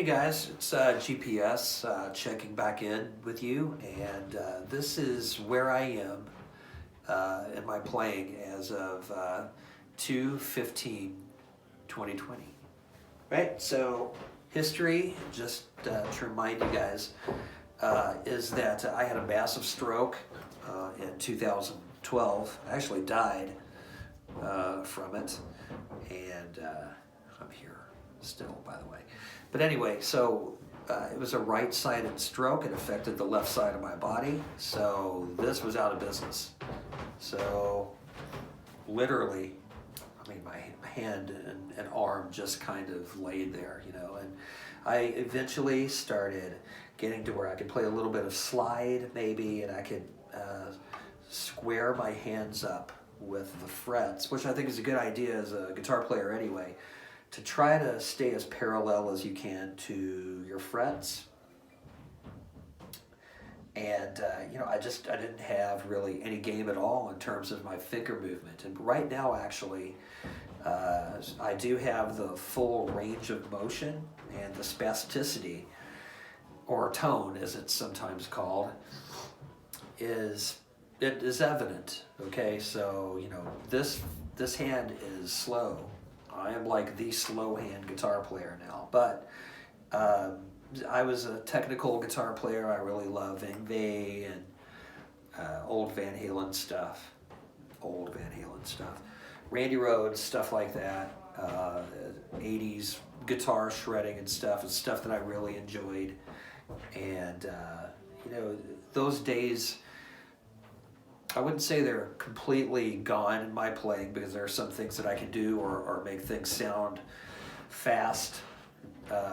Hey guys, it's GPS checking back in with you, and this is where I am in my playing as of 2/15/2020. Right, so history, just to remind you guys, is that I had a massive stroke in 2012. I actually died from it, and I'm here still, by the way. But anyway, so it was a right-sided stroke. It affected the left side of my body, so this was out of business. So literally, I mean, my hand and arm just kind of laid there, you know, and I eventually started getting to where I could play a little bit of slide maybe, and I could square my hands up with the frets, which I think is a good idea as a guitar player anyway, to try to stay as parallel as you can to your frets. And you know, I didn't have really any game at all in terms of my finger movement. And right now, actually, I do have the full range of motion, and the spasticity, or tone as it's sometimes called, is evident. Okay, so you know, this hand is slow. I am like the slow hand guitar player now, but I was a technical guitar player. I really love Yngwie and old Van Halen stuff, Randy Rhoads, stuff like that, 80s guitar shredding and stuff. It's stuff that I really enjoyed, and you know, those days, I wouldn't say they're completely gone in my playing, because there are some things that I can do or make things sound fast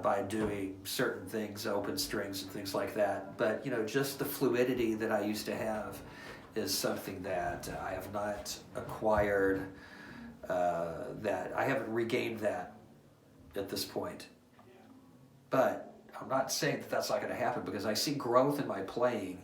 by doing certain things, open strings and things like that. But you know, just the fluidity that I used to have is something that I have not acquired, that I haven't regained that at this point. But I'm not saying that that's not going to happen, because I see growth in my playing,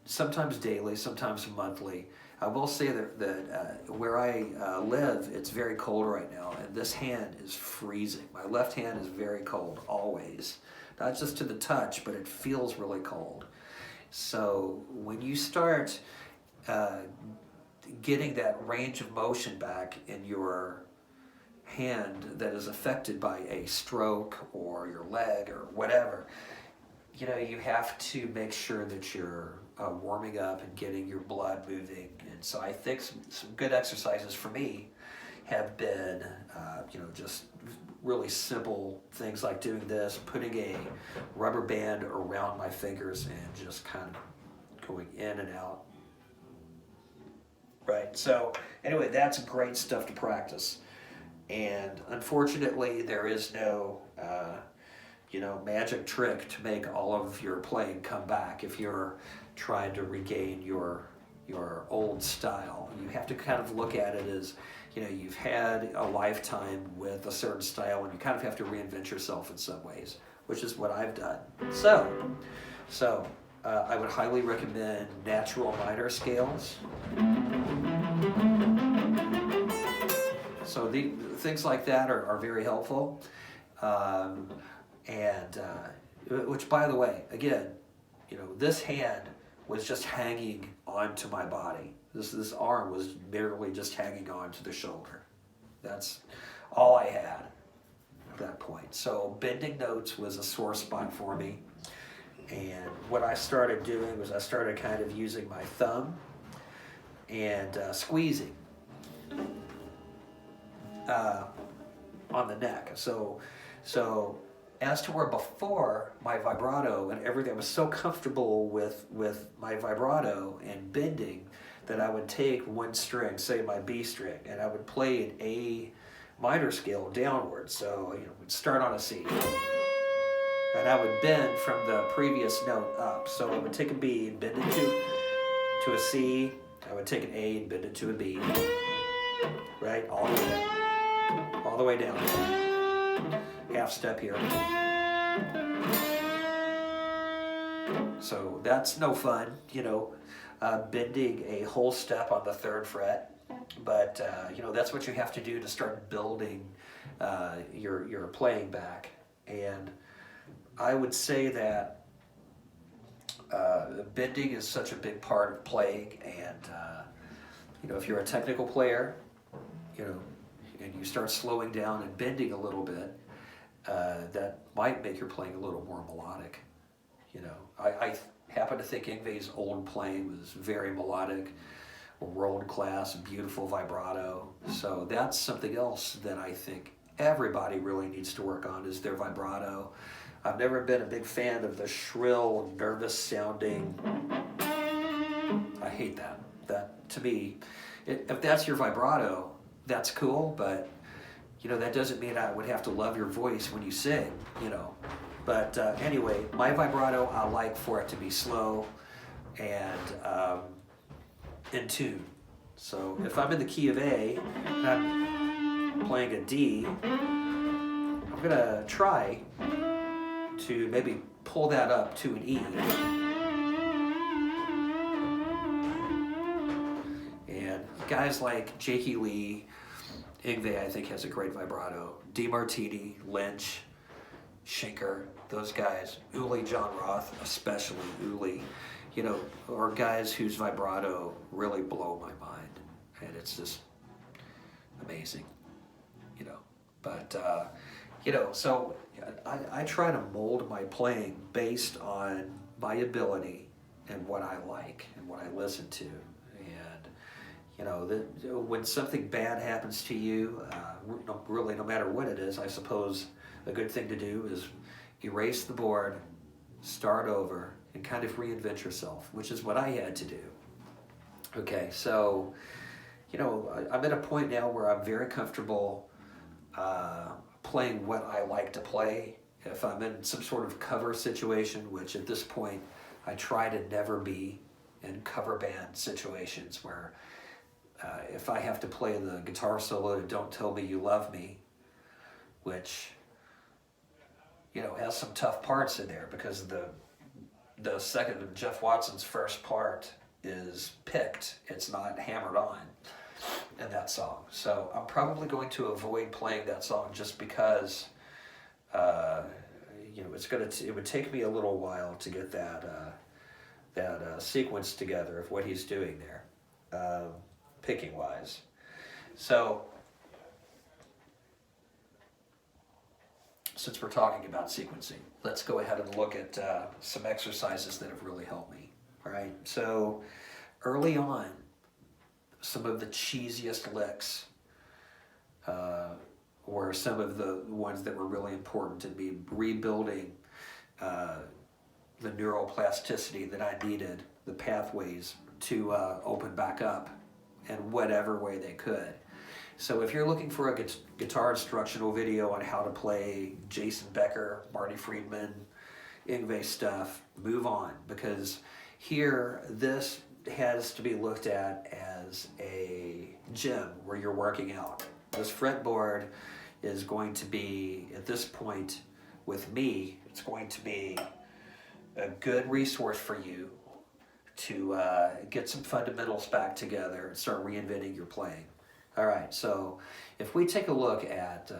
sometimes daily, sometimes monthly. I will say that where I live, it's very cold right now, and this hand is freezing. My left hand is very cold, always. Not just to the touch, but it feels really cold. So when you start getting that range of motion back in your hand that is affected by a stroke or your leg or whatever, you know, you have to make sure that you're warming up and getting your blood moving. And so I think some good exercises for me have been, you know, just really simple things like doing this, putting a rubber band around my fingers and just kind of going in and out. Right, so anyway, that's great stuff to practice. And unfortunately, there is no you know, magic trick to make all of your playing come back if you're trying to regain your old style. You have to kind of look at it as, you know, you've had a lifetime with a certain style, and you kind of have to reinvent yourself in some ways, which is what I've done. So I would highly recommend natural minor scales. So the things like that are very helpful. And which, by the way, again, you know, this hand was just hanging onto my body. This arm was merely just hanging on to the shoulder. That's all I had at that point. So bending notes was a sore spot for me. And what I started doing was I started kind of using my thumb and squeezing on the neck. So as to where before, my vibrato and everything, I was so comfortable with my vibrato and bending that I would take one string, say my B string, and I would play an A minor scale downward. So, you know, we'd start on a C, and I would bend from the previous note up. So I would take a B and bend it to a C. I would take an A and bend it to a B, right, all the way down. Half step here. So that's no fun, you know, bending a whole step on the 3rd fret. But you know, that's what you have to do to start building your playing back. And I would say that bending is such a big part of playing, and if you're a technical player, and you start slowing down and bending a little bit, that might make your playing a little more melodic. I happen to think Yngwie's old playing was very melodic, world class, beautiful vibrato. So that's something else that I think everybody really needs to work on, is their vibrato. I've never been a big fan of the shrill, nervous sounding. I hate that. That, to me, if that's your vibrato, that's cool, but that doesn't mean I would have to love your voice when you sing, But anyway, my vibrato, I like for it to be slow and in tune. So if I'm in the key of A and I'm playing a D, I'm gonna try to maybe pull that up to an E. And guys like Jakey Lee, Yngwie, I think, has a great vibrato. DeMartini, Lynch, Schenker, those guys, Uli John Roth, especially Uli, are guys whose vibrato really blow my mind. And it's just amazing, But, so I try to mold my playing based on my ability and what I like and what I listen to. When something bad happens to you, really no matter what it is, I suppose a good thing to do is erase the board, start over, and kind of reinvent yourself, which is what I had to do. Okay, so, I'm at a point now where I'm very comfortable playing what I like to play. If I'm in some sort of cover situation, which at this point I try to never be in cover band situations where if I have to play the guitar solo to Don't Tell Me You Love Me, which, has some tough parts in there because the second of Jeff Watson's first part is picked. It's not hammered on in that song. So I'm probably going to avoid playing that song just because, it would take me a little while to get that sequence together of what he's doing there. Picking wise. So, since we're talking about sequencing, let's go ahead and look at some exercises that have really helped me. All right, so early on, some of the cheesiest licks were some of the ones that were really important to me rebuilding the neuroplasticity that I needed, the pathways to open back up in whatever way they could. So if you're looking for a guitar instructional video on how to play Jason Becker, Marty Friedman, Yngwie stuff, move on, because here this has to be looked at as a gym where you're working out. This fretboard is going to be, at this point with me, it's going to be a good resource for you to get some fundamentals back together and start reinventing your playing. All right, so if we take a look at,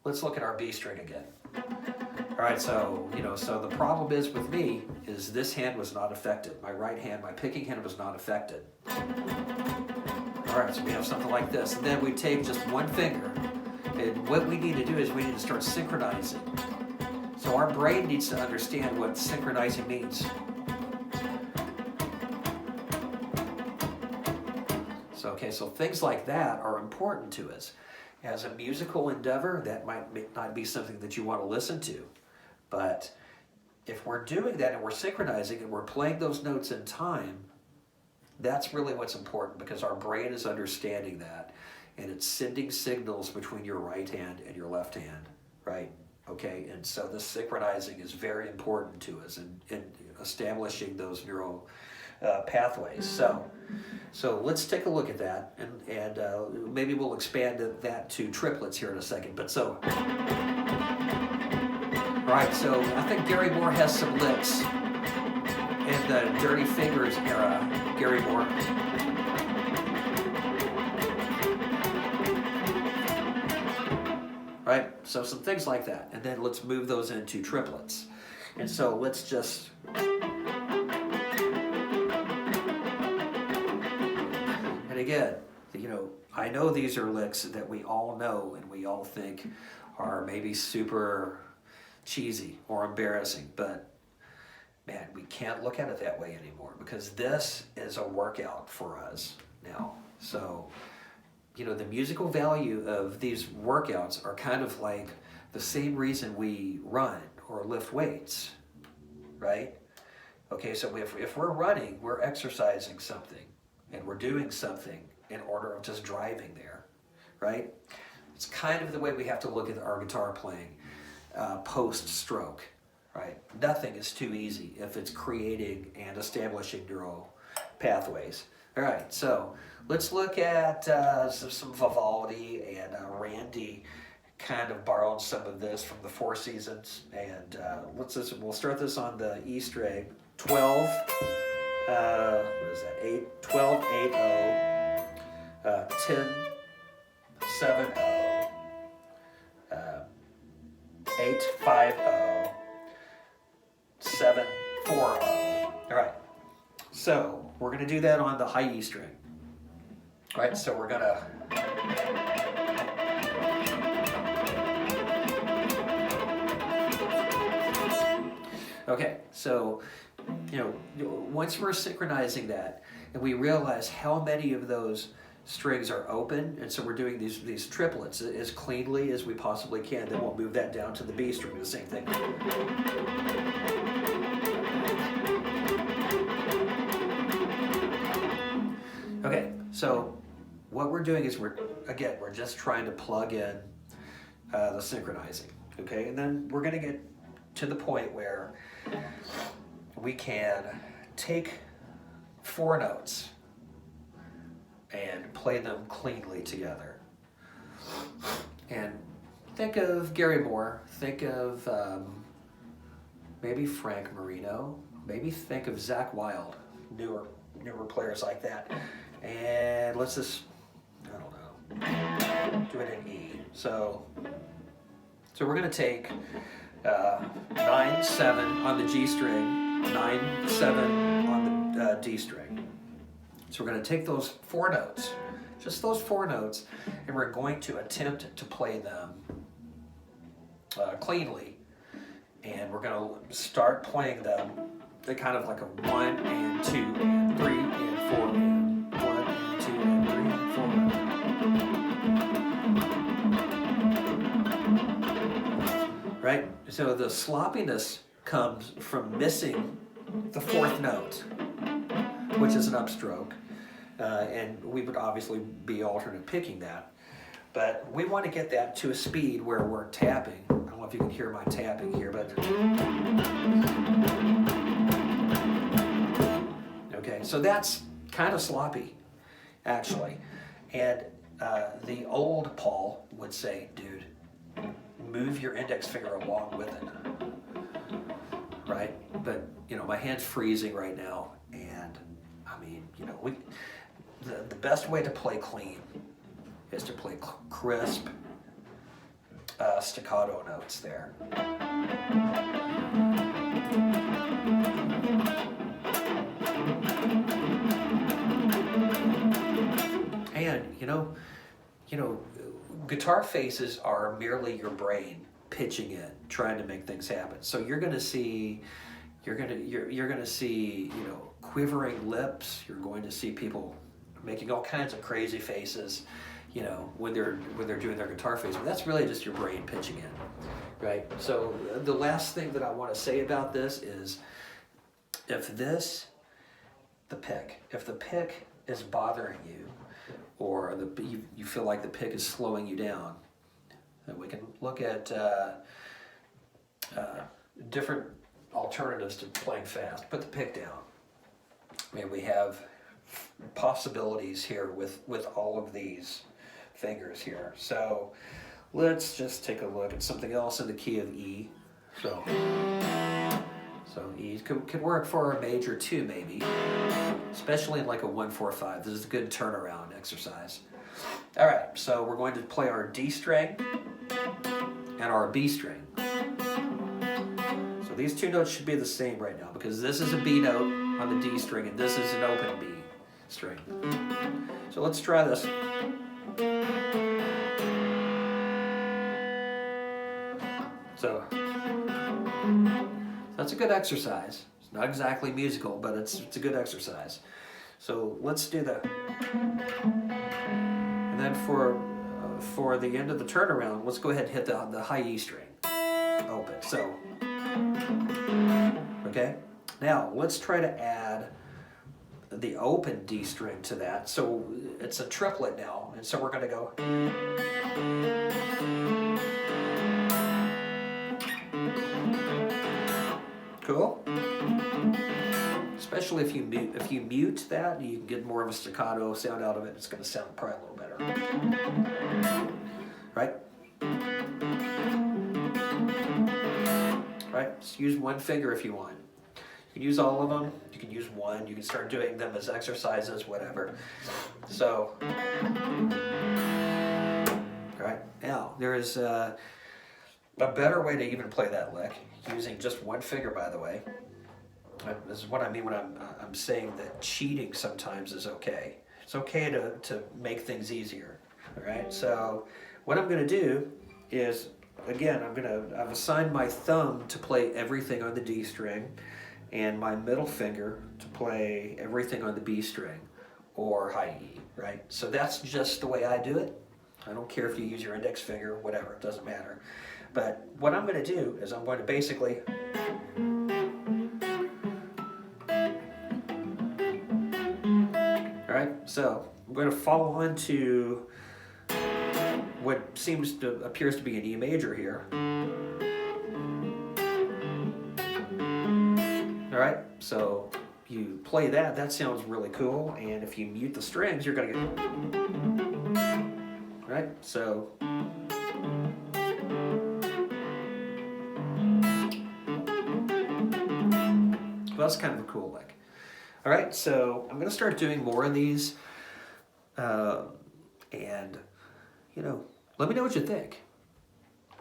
let's look at our B string again. All right, so, so the problem is with me is this hand was not affected. My right hand, my picking hand was not affected. All right, so we have something like this. And then we take just one finger, and what we need to do is we need to start synchronizing. So our brain needs to understand what synchronizing means. So things like that are important to us. As a musical endeavor, that might not be something that you want to listen to. But if we're doing that and we're synchronizing and we're playing those notes in time, that's really what's important, because our brain is understanding that. And it's sending signals between your right hand and your left hand, right? Okay, and so this synchronizing is very important to us in establishing those neural pathways. So let's take a look at that, and maybe we'll expand that to triplets here in a second. But so, all right, so I think Gary Moore has some licks in the Dirty Fingers era. Gary Moore. All right, So some things like that. And then let's move those into triplets. And so let's just... And again, I know these are licks that we all know and we all think are maybe super cheesy or embarrassing, but man, we can't look at it that way anymore because this is a workout for us now. So, the musical value of these workouts are kind of like the same reason we run or lift weights, right? Okay, so if we're running, we're exercising something and we're doing something in order of just driving there, right? It's kind of the way we have to look at our guitar playing post-stroke, right? Nothing is too easy if it's creating and establishing neural pathways. All right, so let's look at some Vivaldi, and Randy kind of borrowed some of this from the Four Seasons, and we'll start this on the E string, 12, what is that, 8, 12, 8, 0, 10, 7, 0, 8, 5, 0, 7, 4, 0. All right, so we're going to do that on the high E string. All right, so we're going to... Okay, so, once we're synchronizing that, and we realize how many of those strings are open, and so we're doing these triplets as cleanly as we possibly can, then we'll move that down to the B string, the same thing. Okay, so what we're doing is we're just trying to plug in the synchronizing, okay? And then we're gonna get to the point where we can take 4 notes and play them cleanly together. And think of Gary Moore, think of maybe Frank Marino, maybe think of Zach Wilde, newer players like that. And let's just, I don't know, do it in E. So we're gonna take 9, 7 on the G string, 9, 7 on the D string. So we're gonna take those 4 notes, just those 4 notes, and we're going to attempt to play them cleanly. And we're gonna start playing them kind of like a 1 and 2 and 3 and 4 and 1 and 2 and 3 and 4. Right? So the sloppiness comes from missing the 4th note, which is an upstroke, and we would obviously be alternate picking that. But we want to get that to a speed where we're tapping. I don't know if you can hear my tapping here, but... Okay, so that's kind of sloppy, actually. And the old Paul would say, dude, move your index finger along with it, right? But, my hand's freezing right now, and, I mean, the best way to play clean is to play crisp staccato notes there. And guitar faces are merely your brain pitching in, trying to make things happen. So you're gonna see quivering lips. You're going to see people making all kinds of crazy faces, when they're doing their guitar face. But that's really just your brain pitching in, right? So the last thing that I want to say about this is, if the pick is bothering you, or you feel like the pick is slowing you down, then we can look at different alternatives to playing fast. Put the pick down. I mean, we have possibilities here with all of these fingers here. So let's just take a look at something else in the key of E. So E could work for a major 2 maybe, especially in like a 1-4-5. This is a good turnaround exercise. All right, so we're going to play our D string, and our B string. So these two notes should be the same right now because this is a B note on the D string and this is an open B string. So let's try this. So that's a good exercise. It's not exactly musical, but it's a good exercise. So let's do that. And then for the end of the turnaround, let's go ahead and hit the high E string. Open. So, okay. Now let's try to add the open D string to that. So it's a triplet now, and so we're going to go. Cool. Especially if you mute that, you can get more of a staccato sound out of it. It's going to sound probably a little better, right? Right. Just use one finger if you want. You can use all of them. You can use one. You can start doing them as exercises, whatever. So, right now there is a better way to even play that lick using just one finger. By the way, this is what I mean when I'm saying that cheating sometimes is okay. It's okay to make things easier. All right. So what I'm going to do is, again, I've assigned my thumb to play everything on the D string and my middle finger to play everything on the B string or high E, right? So that's just the way I do it. I don't care if you use your index finger, whatever, it doesn't matter. But what I'm going to do is I'm going to basically all right, so I'm going to follow on to what appears to be an E major here. All right, so you play that. That sounds really cool. And if you mute the strings, you're going to get. All right, so. Well, that's kind of a cool lick. All right, so I'm going to start doing more of these. And, you know, let me know what you think.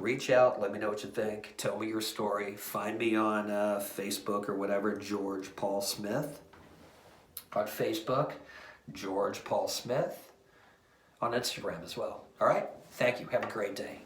Reach out, let me know what you think. Tell me your story. Find me on Facebook or whatever, George Paul Smith. On Facebook, George Paul Smith. On Instagram as well. All right? Thank you. Have a great day.